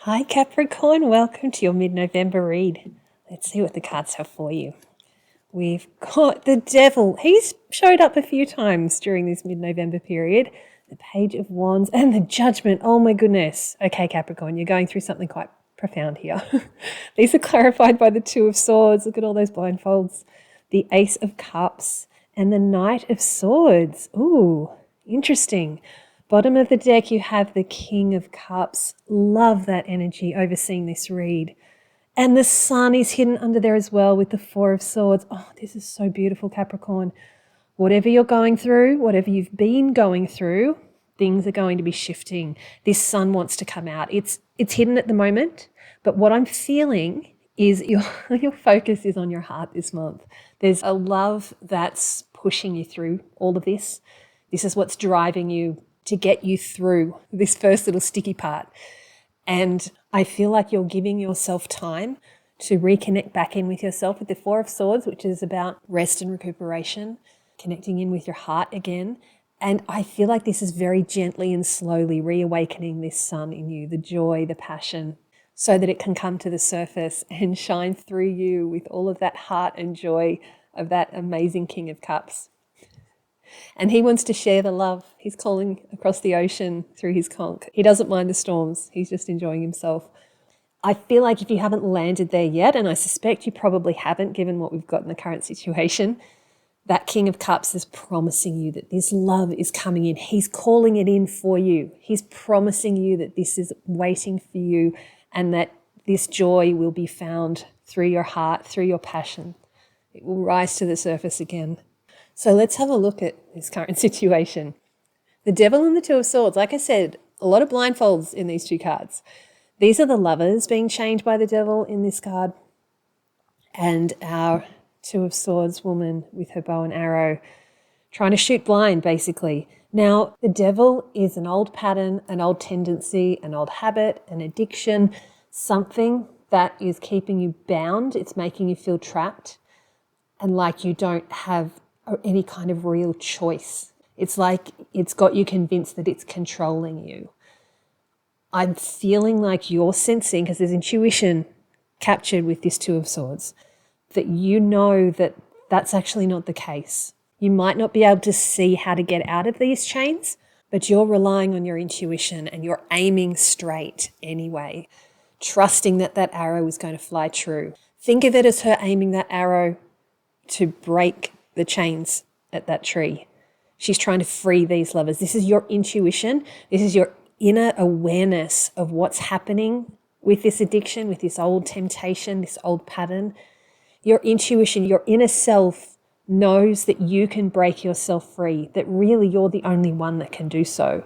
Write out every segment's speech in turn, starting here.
Hi Capricorn, welcome to your mid-November read. Let's see what the cards have for you. We've got the Devil. He's showed up a few times during this mid-November period. The Page of Wands and the Judgment. Oh my goodness. Okay, Capricorn, you're going through something quite profound here. These are clarified by the Two of Swords. Look at all those blindfolds. The Ace of Cups and the Knight of Swords. Ooh, interesting. Bottom of the deck, you have the King of Cups. Love that energy overseeing this read. And the Sun is hidden under there as well with the Four of Swords. Oh, this is so beautiful, Capricorn. Whatever you're going through, whatever you've been going through, things are going to be shifting. This Sun wants to come out. It's hidden at the moment, but what I'm feeling is your focus is on your heart this month. There's a love that's pushing you through all of this. This is what's driving you to get you through this first little sticky part. And I feel like you're giving yourself time to reconnect back in with yourself with the Four of Swords, which is about rest and recuperation, connecting in with your heart again. And I feel like this is very gently and slowly reawakening this Sun in you, the joy, the passion, so that it can come to the surface and shine through you with all of that heart and joy of that amazing King of Cups. And he wants to share the love. He's calling across the ocean through his conch. He doesn't mind the storms. He's just enjoying himself. I feel like if you haven't landed there yet, and I suspect you probably haven't given what we've got in the current situation, that King of Cups is promising you that this love is coming in. He's calling it in for you. He's promising you that this is waiting for you and that this joy will be found through your heart, through your passion. It will rise to the surface again. So let's have a look at this current situation. The Devil and the Two of Swords. Like I said, a lot of blindfolds in these two cards. These are the lovers being chained by the Devil in this card. And our Two of Swords woman with her bow and arrow trying to shoot blind, basically. Now, the Devil is an old pattern, an old tendency, an old habit, an addiction, something that is keeping you bound. It's making you feel trapped and like you don't have any kind of real choice. It's like it's got you convinced that it's controlling you. I'm feeling like you're sensing, because there's intuition captured with this Two of Swords, that you know that that's actually not the case. You might not be able to see how to get out of these chains, but you're relying on your intuition and you're aiming straight anyway, trusting that that arrow is going to fly true. Think of it as her aiming that arrow to break the chains at that tree. She's trying to free these lovers. This is your intuition. This is your inner awareness of what's happening with this addiction, with this old temptation, this old pattern. Your intuition, your inner self knows that you can break yourself free, that really you're the only one that can do so.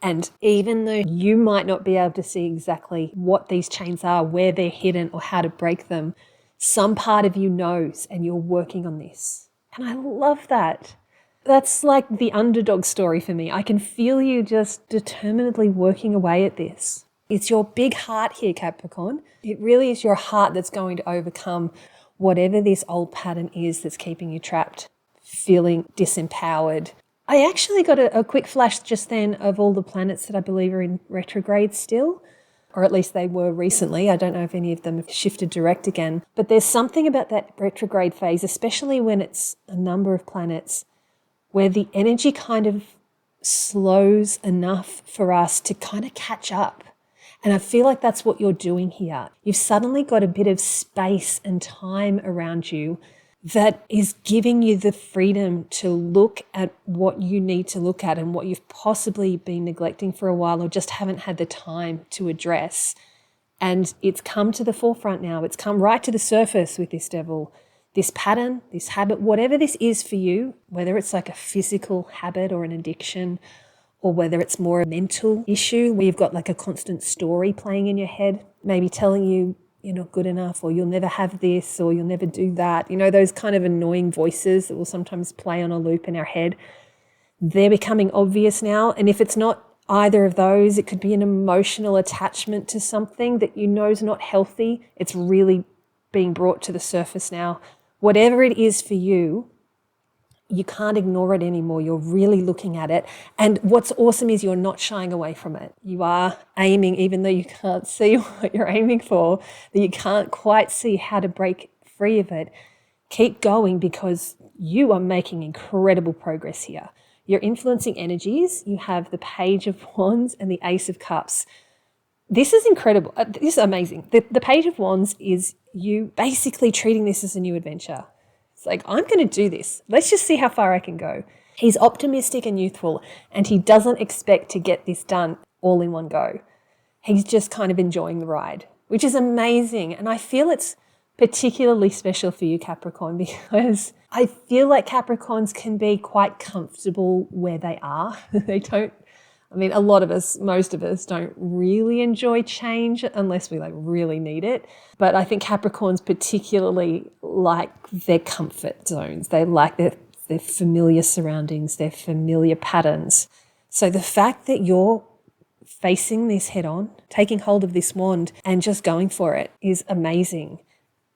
And even though you might not be able to see exactly what these chains are, where they're hidden, or how to break them, some part of you knows, and you're working on this. And I love that. That's like the underdog story for me. I can feel you just determinedly working away at this. It's your big heart here, Capricorn. It really is your heart that's going to overcome whatever this old pattern is that's keeping you trapped, feeling disempowered. I actually got a quick flash just then of all the planets that I believe are in retrograde still, or at least they were recently. I don't know if any of them have shifted direct again. But there's something about that retrograde phase, especially when it's a number of planets, where the energy kind of slows enough for us to kind of catch up. And I feel like that's what you're doing here. You've suddenly got a bit of space and time around you that is giving you the freedom to look at what you need to look at and what you've possibly been neglecting for a while or just haven't had the time to address. And it's come to the forefront now. It's come right to the surface with this Devil. This pattern, this habit, whatever this is for you, whether it's like a physical habit or an addiction, or whether it's more a mental issue where you've got like a constant story playing in your head, maybe telling you you're not good enough, or you'll never have this, or you'll never do that. You know, those kind of annoying voices that will sometimes play on a loop in our head. They're becoming obvious now. And if it's not either of those, it could be an emotional attachment to something that you know is not healthy. It's really being brought to the surface now. Whatever it is for you, you can't ignore it anymore. You're really looking at it. And what's awesome is you're not shying away from it. You are aiming, even though you can't see what you're aiming for, that you can't quite see how to break free of it. Keep going, because you are making incredible progress here. You're influencing energies. You have the Page of Wands and the Ace of Cups. This is incredible. This is amazing. The Page of Wands is you basically treating this as a new adventure. It's like, I'm going to do this. Let's just see how far I can go. He's optimistic and youthful, and he doesn't expect to get this done all in one go. He's just kind of enjoying the ride, which is amazing. And I feel it's particularly special for you, Capricorn, because I feel like Capricorns can be quite comfortable where they are. They don't, I mean, a lot of us, most of us don't really enjoy change unless we really need it. But I think Capricorns particularly like their comfort zones. They like their familiar surroundings, their familiar patterns. So the fact that you're facing this head on, taking hold of this wand and just going for it is amazing.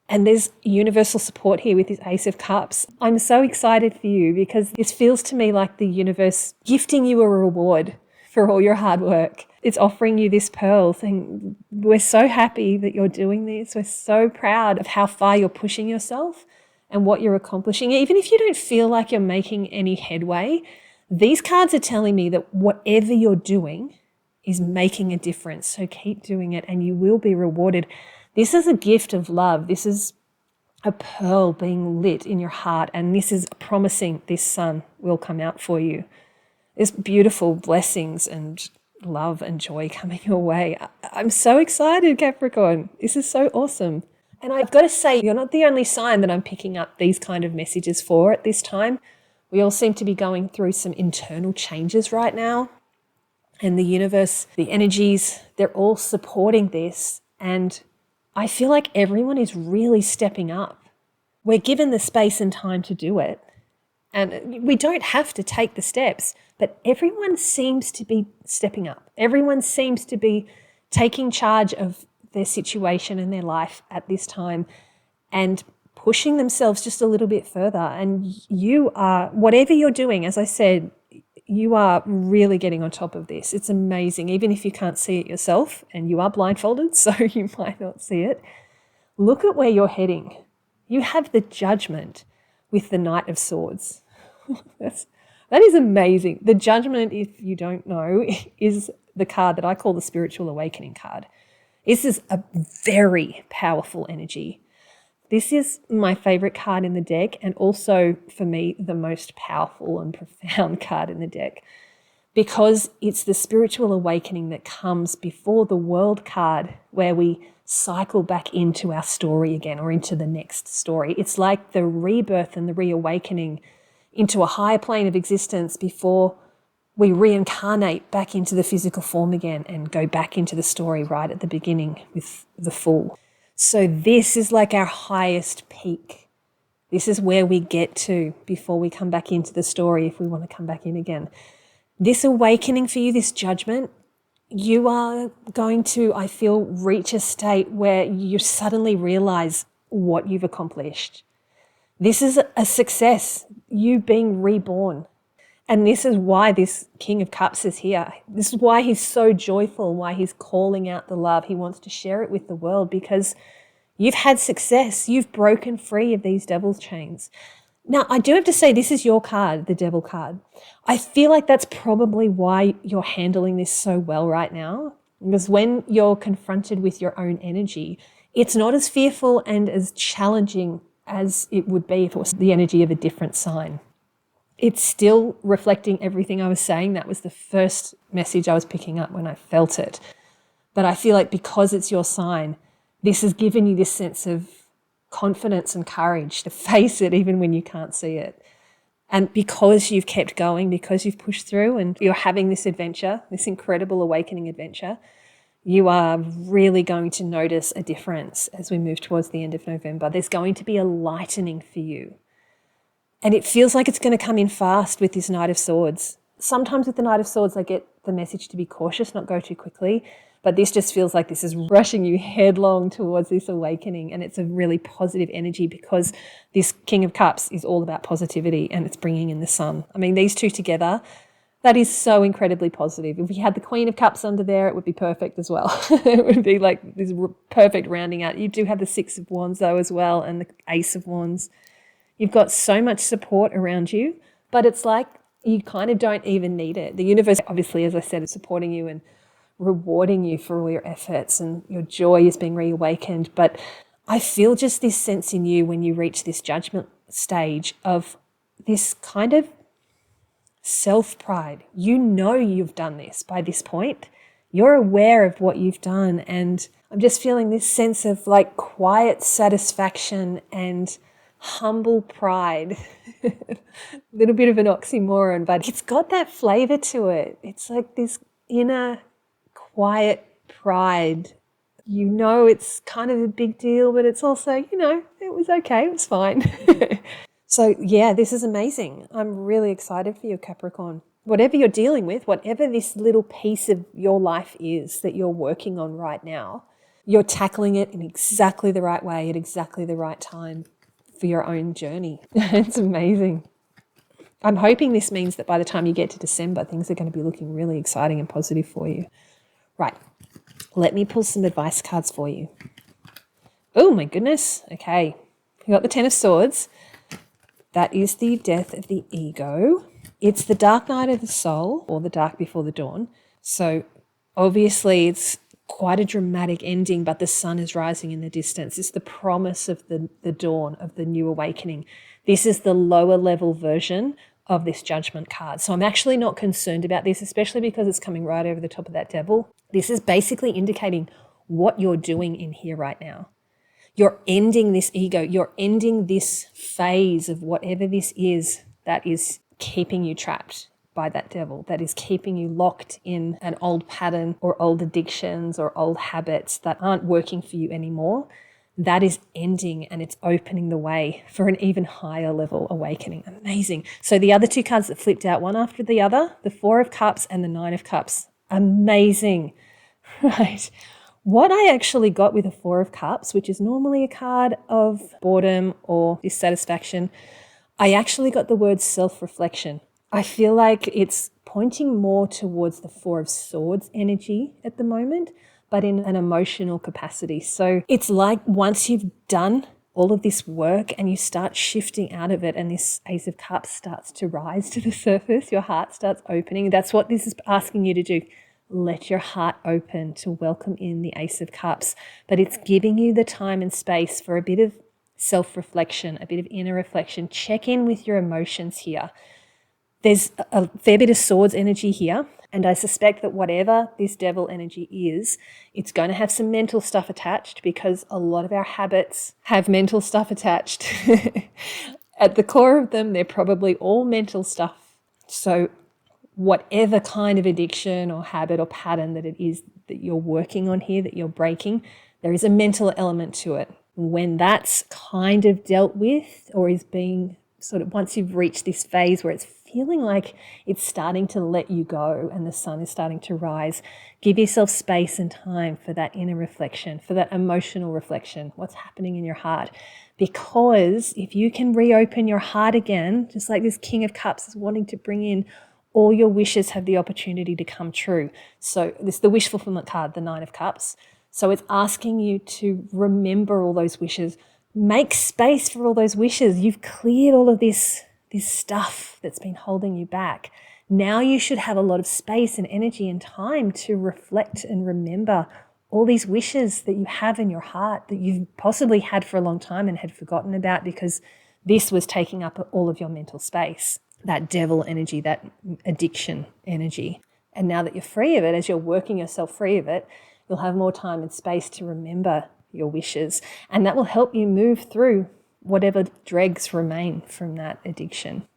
And there's universal support here with this Ace of Cups. I'm so excited for you, because this feels to me like the universe gifting you a reward for all your hard work. It's offering you this pearl, saying, we're so happy that you're doing this. We're so proud of how far you're pushing yourself and what you're accomplishing. Even if you don't feel like you're making any headway, these cards are telling me that whatever you're doing is making a difference. So keep doing it and you will be rewarded. This is a gift of love. This is a pearl being lit in your heart, and this is promising this sun will come out for you. There's beautiful blessings and love and joy coming your way. I'm so excited, Capricorn. This is so awesome. And I've got to say, you're not the only sign that I'm picking up these kind of messages for at this time. We all seem to be going through some internal changes right now. And the universe, the energies, they're all supporting this. And I feel like everyone is really stepping up. We're given the space and time to do it. And we don't have to take the steps, but everyone seems to be stepping up. Everyone seems to be taking charge of their situation and their life at this time and pushing themselves just a little bit further. And you are, whatever you're doing, as I said, you are really getting on top of this. It's amazing, even if you can't see it yourself, and you are blindfolded, so you might not see it. Look at where you're heading. You have the Judgment with the Knight of Swords. That is amazing. The Judgment, if you don't know, is the card that I call the Spiritual Awakening card. This is a very powerful energy. This is my favorite card in the deck, and also for me the most powerful and profound card in the deck, because it's the spiritual awakening that comes before the World card, where we cycle back into our story again, or into the next story. It's like the rebirth and the reawakening into a higher plane of existence before we reincarnate back into the physical form again and go back into the story right at the beginning with the Fool. So this is like our highest peak. This is where we get to before we come back into the story, if we want to come back in again. This awakening for you, this Judgment, you are going to, I feel, reach a state where you suddenly realize what you've accomplished. This is a success, you being reborn. And this is why this King of Cups is here. This is why he's so joyful, why he's calling out the love. He wants to share it with the world, because you've had success. You've broken free of these devil's chains. Now, I do have to say, this is your card, the Devil card. I feel like that's probably why you're handling this so well right now, because when you're confronted with your own energy, it's not as fearful and as challenging as it would be if it was the energy of a different sign. It's still reflecting everything I was saying. That was the first message I was picking up when I felt it. But I feel like because it's your sign, this has given you this sense of confidence and courage to face it even when you can't see it. And because you've kept going, because you've pushed through and you're having this adventure, this incredible awakening adventure, you are really going to notice a difference as we move towards the end of November. There's going to be a lightening for you. And it feels like it's going to come in fast with this Knight of Swords. Sometimes with the Knight of Swords, I get the message to be cautious, not go too quickly. But this just feels like this is rushing you headlong towards this awakening. And it's a really positive energy because this King of Cups is all about positivity and it's bringing in the sun. I mean, these two together, that is so incredibly positive. If we had the Queen of Cups under there, it would be perfect as well. It would be like this perfect rounding out. You do have the Six of Wands though as well, and the Ace of Wands. You've got so much support around you, but it's like you kind of don't even need it. The universe, obviously, as I said, is supporting you and rewarding you for all your efforts, and your joy is being reawakened. But I feel just this sense in you when you reach this judgment stage of this kind of self-pride. You know you've done this by this point. You're aware of what you've done. And I'm just feeling this sense of like quiet satisfaction and humble pride. A little bit of an oxymoron, but it's got that flavor to it. It's like this inner quiet pride. You know it's kind of a big deal, but it's also, you know, it was okay. It was fine. So yeah, this is amazing. I'm really excited for you, Capricorn. Whatever you're dealing with, whatever this little piece of your life is that you're working on right now, you're tackling it in exactly the right way at exactly the right time for your own journey. It's amazing. I'm hoping this means that by the time you get to December, things are going to be looking really exciting and positive for you. Right, let me pull some advice cards for you. Oh my goodness. Okay, we got the Ten of Swords. That is the death of the ego. It's the dark night of the soul, or the dark before the dawn. So obviously it's quite a dramatic ending, but the sun is rising in the distance. It's the promise of the dawn, of the new awakening. This is the lower level version of this judgment card. So I'm actually not concerned about this, especially because it's coming right over the top of that devil. This is basically indicating what you're doing in here right now. You're ending this ego. You're ending this phase of whatever this is that is keeping you trapped by that devil, that is keeping you locked in an old pattern or old addictions or old habits that aren't working for you anymore. That is ending, and it's opening the way for an even higher level awakening. Amazing. So the other two cards that flipped out one after the other, the Four of Cups and the Nine of Cups. Amazing. Right. What I actually got with a Four of Cups, which is normally a card of boredom or dissatisfaction, I actually got the word self-reflection. I feel like it's pointing more towards the Four of Swords energy at the moment, but in an emotional capacity. So it's like once you've done all of this work and you start shifting out of it and this Ace of Cups starts to rise to the surface, your heart starts opening. That's what this is asking you to do. Let your heart open to welcome in the Ace of Cups, but it's giving you the time and space for a bit of self-reflection, a bit of inner reflection. Check in with your emotions here. There's a fair bit of Swords energy here, and I suspect that whatever this devil energy is, it's going to have some mental stuff attached, because a lot of our habits have mental stuff attached. At the core of them, they're probably all mental stuff. So whatever kind of addiction or habit or pattern that it is that you're working on here, that you're breaking, there is a mental element to it. When that's kind of dealt with, or is being sort of, once you've reached this phase where it's feeling like it's starting to let you go and the sun is starting to rise, give yourself space and time for that inner reflection, for that emotional reflection, what's happening in your heart. Because if you can reopen your heart again, just like this King of Cups is wanting to bring in, all your wishes have the opportunity to come true. So this is the wish fulfillment card, the Nine of Cups. So it's asking you to remember all those wishes, make space for all those wishes. You've cleared all of this stuff that's been holding you back. Now you should have a lot of space and energy and time to reflect and remember all these wishes that you have in your heart that you've possibly had for a long time and had forgotten about because this was taking up all of your mental space. That devil energy, that addiction energy. And now that you're free of it, as you're working yourself free of it, you'll have more time and space to remember your wishes. And that will help you move through whatever dregs remain from that addiction.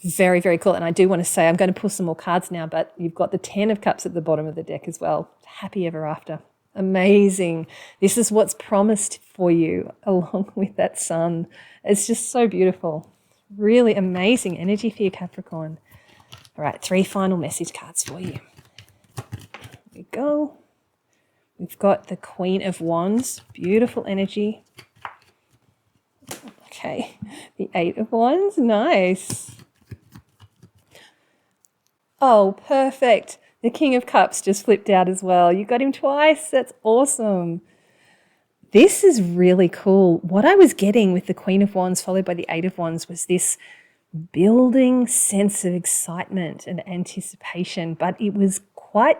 Very, very cool. And I do want to say, I'm going to pull some more cards now, but you've got the Ten of Cups at the bottom of the deck as well. Happy ever after. Amazing. This is what's promised for you along with that sun. It's just so beautiful. Really amazing energy for you, Capricorn. All right, 3 final message cards for you. Here we go. We've got the Queen of Wands, beautiful energy. Okay, the Eight of Wands, nice. Oh, perfect. The King of Cups just flipped out as well. You got him twice. That's awesome. This is really cool. What I was getting with the Queen of Wands followed by the Eight of Wands was this building sense of excitement and anticipation, but it was quite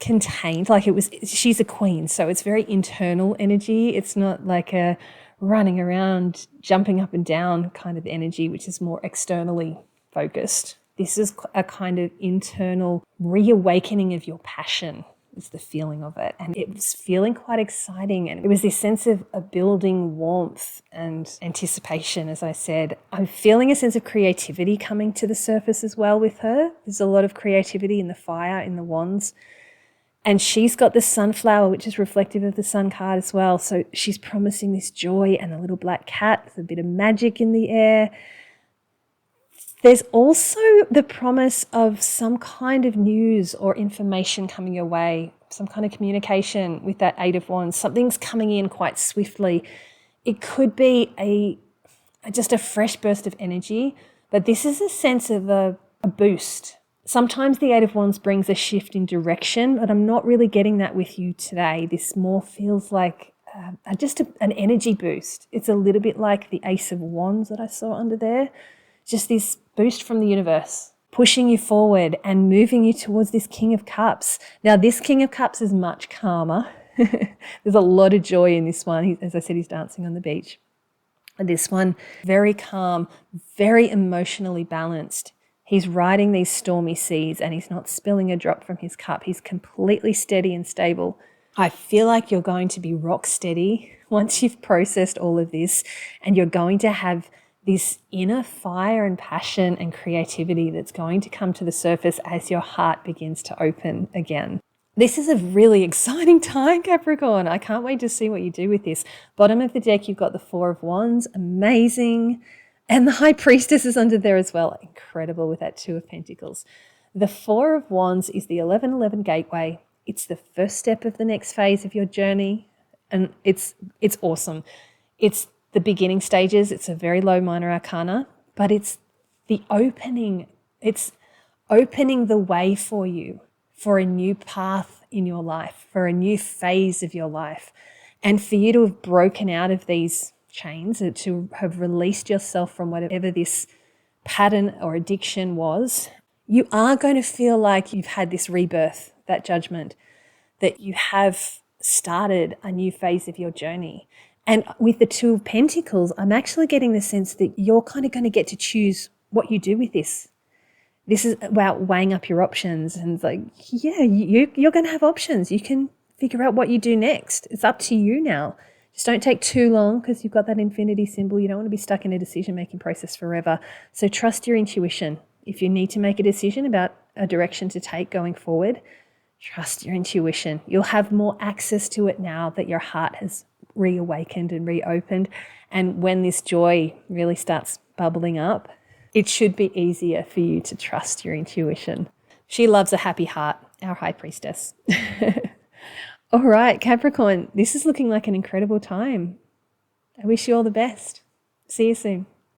contained. Like she's a queen, so it's very internal energy. It's not like a running around, jumping up and down kind of energy, which is more externally focused. This is a kind of internal reawakening of your passion, is the feeling of it. And it was feeling quite exciting. And it was this sense of a building warmth and anticipation, as I said. I'm feeling a sense of creativity coming to the surface as well with her. There's a lot of creativity in the fire, in the wands. And she's got the sunflower, which is reflective of the sun card as well. So she's promising this joy and a little black cat with a bit of magic in the air. There's also the promise of some kind of news or information coming your way, some kind of communication with that Eight of Wands. Something's coming in quite swiftly. It could be just a fresh burst of energy, but this is a sense of a boost. Sometimes the Eight of Wands brings a shift in direction, but I'm not really getting that with you today. This more feels like just an energy boost. It's a little bit like the Ace of Wands that I saw under there. Just this boost from the universe, pushing you forward and moving you towards this King of Cups. Now, this King of Cups is much calmer. There's a lot of joy in this one. As I said, he's dancing on the beach. This one, very calm, very emotionally balanced. He's riding these stormy seas and he's not spilling a drop from his cup. He's completely steady and stable. I feel like you're going to be rock steady once you've processed all of this, and you're going to have this inner fire and passion and creativity that's going to come to the surface as your heart begins to open again. This is a really exciting time, Capricorn. I can't wait to see what you do with this. Bottom of the deck, you've got the Four of Wands, amazing. And the High Priestess is under there as well. Incredible with that Two of Pentacles. The Four of Wands is the 1111 gateway. It's the first step of the next phase of your journey. And it's awesome. It's the beginning stages. It's a very low minor arcana, but it's the opening. It's opening the way for you for a new path in your life, for a new phase of your life. And for you to have broken out of these chains, to have released yourself from whatever this pattern or addiction was, you are going to feel like you've had this rebirth, that judgment, that you have started a new phase of your journey. And with the Two of Pentacles, I'm actually getting the sense that you're kind of going to get to choose what you do with this. This is about weighing up your options, and it's like, yeah, you're going to have options. You can figure out what you do next. It's up to you now. Just don't take too long, because you've got that infinity symbol. You don't want to be stuck in a decision-making process forever. So trust your intuition. If you need to make a decision about a direction to take going forward, trust your intuition. You'll have more access to it now that your heart has reawakened and reopened. And when this joy really starts bubbling up, it should be easier for you to trust your intuition. She loves a happy heart, our High Priestess. All right, Capricorn, this is looking like an incredible time. I wish you all the best. See you soon.